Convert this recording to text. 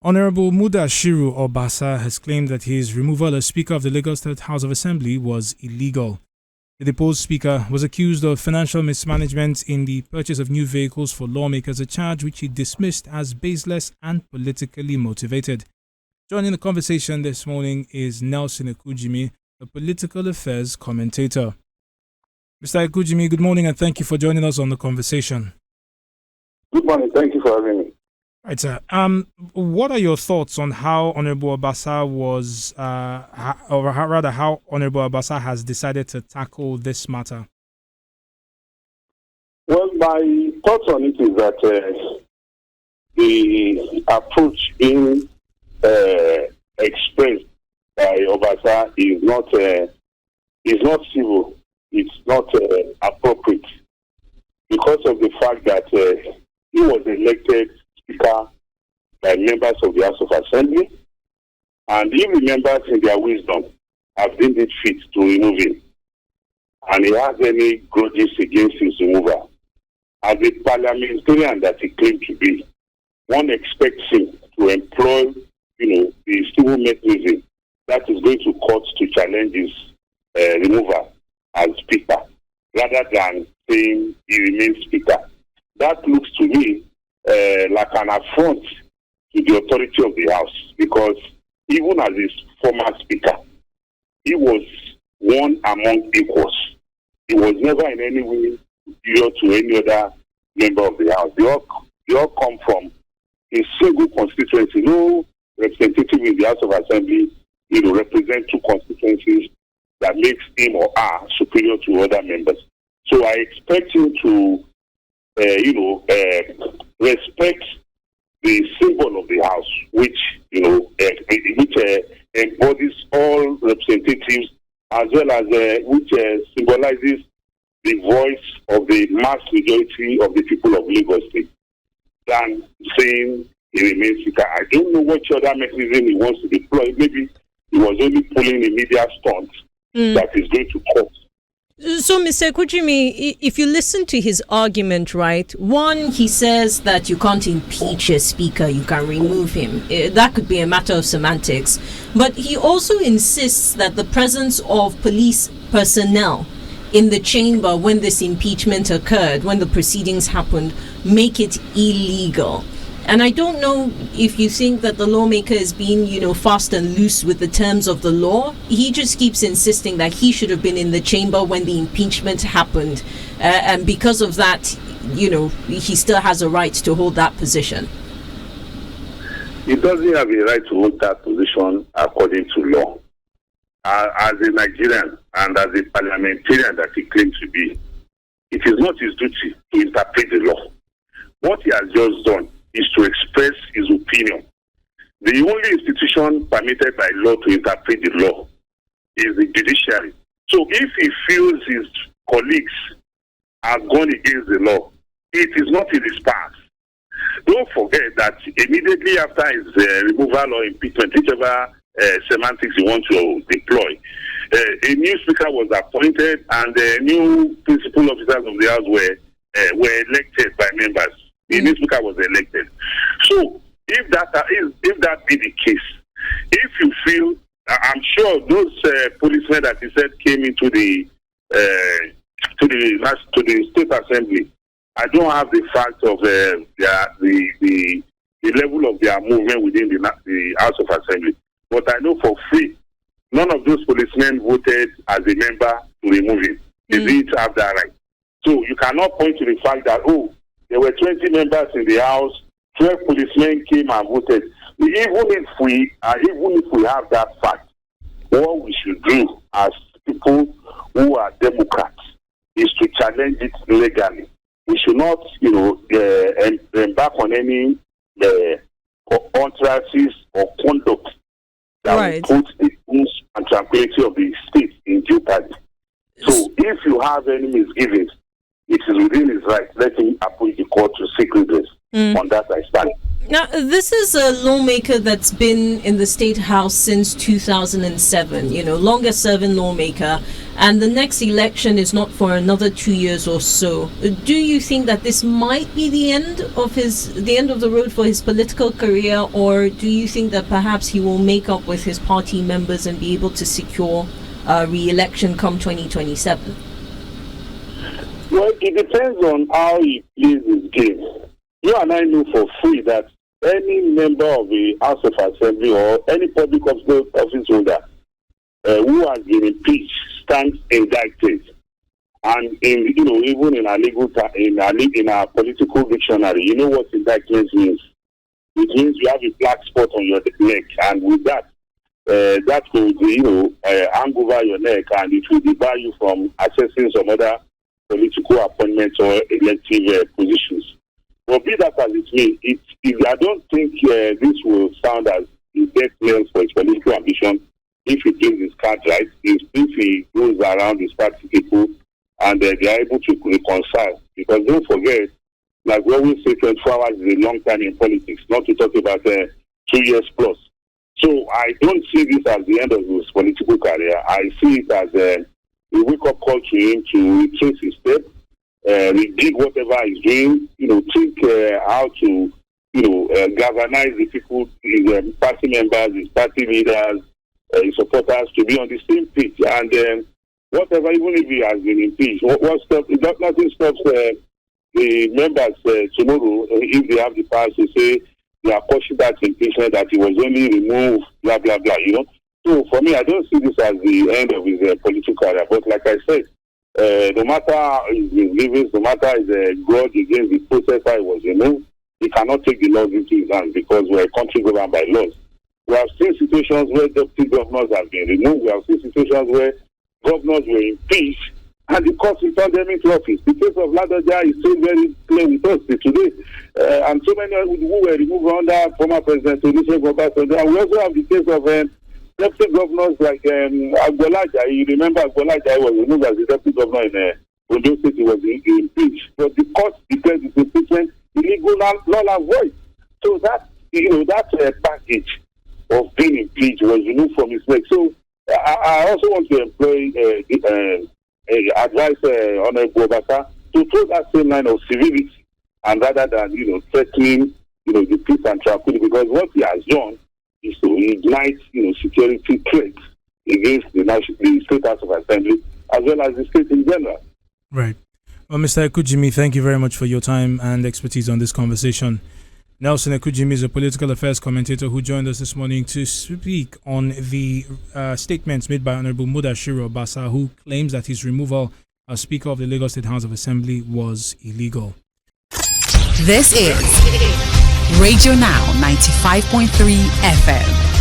Honourable Mudashiru Obasa has claimed that his removal as Speaker of the Lagos State House of Assembly was illegal. The deposed Speaker was accused of financial mismanagement in the purchase of new vehicles for lawmakers, a charge which he dismissed as baseless and politically motivated. Joining the conversation this morning is Nelson Ekujimi, a political affairs commentator. Mr. Ekujimi, good morning and thank you for joining us on the conversation. Good morning. Thank you for having me. Right, sir. What are your thoughts on how Honourable Obasa how Honourable Obasa has decided to tackle this matter? Well, my thoughts on it is that the approach being expressed by Obasa is not civil. It's not appropriate because of the fact that he was elected Speaker by members of the House of Assembly, and even members in their wisdom have deemed it fit to remove him. And he has any grudges against his removal. As a parliamentarian that he claimed to be, one expects him to employ, the civil mechanism that is going to court to challenge his removal as Speaker, rather than saying he remains Speaker. That looks to me like an affront to the authority of the House, because even as his former Speaker, he was one among equals. He was never in any way superior to any other member of the House. They all come from a single constituency. No representative in the House of Assembly, represent two constituencies that makes him or her superior to other members. So I expect him to respect the symbol of the House, which embodies all representatives, as well as which symbolizes the voice of the mass majority of the people of Lagos State, than saying he remains Speaker. I don't know what other mechanism he wants to deploy. Maybe he was only pulling a media stunt that is going to court. So, Mr. Ekujimi, if you listen to his argument, right, one, he says that you can't impeach a speaker, you can remove him. That could be a matter of semantics. But he also insists that the presence of police personnel in the chamber when this impeachment occurred, when the proceedings happened, make it illegal. And I don't know if you think that the lawmaker is being, fast and loose with the terms of the law. He just keeps insisting that he should have been in the chamber when the impeachment happened. And because of that, he still has a right to hold that position. He doesn't have a right to hold that position according to law. As a Nigerian and as a parliamentarian that he claims to be, it is not his duty to interpret the law. What he has just done is to express his opinion. The only institution permitted by law to interpret the law is the judiciary. So if he feels his colleagues have gone against the law, it is not in his past. Don't forget that immediately after his removal or impeachment, whichever semantics you want to deploy, a new speaker was appointed and new principal officers of the House were elected by members. The new speaker was elected. So if that be the case, if you feel, I'm sure those policemen that he said came into the state assembly, I don't have the fact of the level of their movement within the House of Assembly, but I know for free none of those policemen voted as a member to remove him. They didn't have that right. So you cannot point to the fact that there were 20 members in the House, 12 policemen came and voted. Even if we have that fact, what we should do as people who are Democrats is to challenge it legally. We should not, embark on any utterances or conduct that will put the peace and tranquility of the state in jeopardy. So if you have any misgivings, it is within his right. Let him appoint the court to seek redress. On that I stand. Now, this is a lawmaker that's been in the State House since 2007, longest serving lawmaker, and the next election is not for another 2 years or so. Do you think that this might be the end of the road for his political career, or do you think that perhaps he will make up with his party members and be able to secure re-election come 2027? Well, it depends on how he plays his game. You and I know for free that any member of the House of Assembly or any public office holder who has been impeached stands indicted. And even in our political dictionary, you know what indictment means. It means you have a black spot on your neck, and with that, that will hang over your neck, and it will debar you from accessing some other political appointments or elective positions. But be that as it may, I don't think this will sound as a death knell for his political ambition if he plays his cards right, if he goes around his party people and they are able to reconcile. Because don't forget, like we always say, 24 hours is a long time in politics, not to talk about 2 years plus. So I don't see this as the end of his political career. I see it as a wake-up call to him to retrace his steps. Redig whatever he's doing, think how to, galvanize the people, his party members, his party leaders, his supporters to be on the same page. And whatever, even if he has been impeached, nothing stops the members tomorrow, if they have the power to say they are pushing that impeachment, that he was only removed, blah, blah, blah, So for me, I don't see this as the end of his political career. But like I said, no matter his misgivings, no matter his grudge against the process he was removed, he cannot take the laws into his hands because we're a country governed by laws. We have seen situations where deputy governors have been removed. We have seen situations where governors were impeached and the court returned them into office. The case of Ladoja is still very clear with us today. And so many who were removed under former President Olusegun Obasanjo. And we also have the case of deputy governors like Agbolaja. You remember Agbolaja was removed as the deputy governor in Ondo State. He was impeached. But the court declared his impeachment illegal, null and void. So that, that package of being impeached was removed from his neck. So I also want to advise Honourable Obasa to throw that same line of civility and rather than, threatening, the peace and tranquility, because what he has done is to ignite, security threats against the State House of Assembly as well as the state in general. Right. Well, Mr. Ekujimi, thank you very much for your time and expertise on this conversation. Nelson Ekujimi is a political affairs commentator who joined us this morning to speak on the statements made by Honourable Mudashiru Obasa, who claims that his removal as Speaker of the Lagos State House of Assembly was illegal. This is Radio Now 95.3 FM.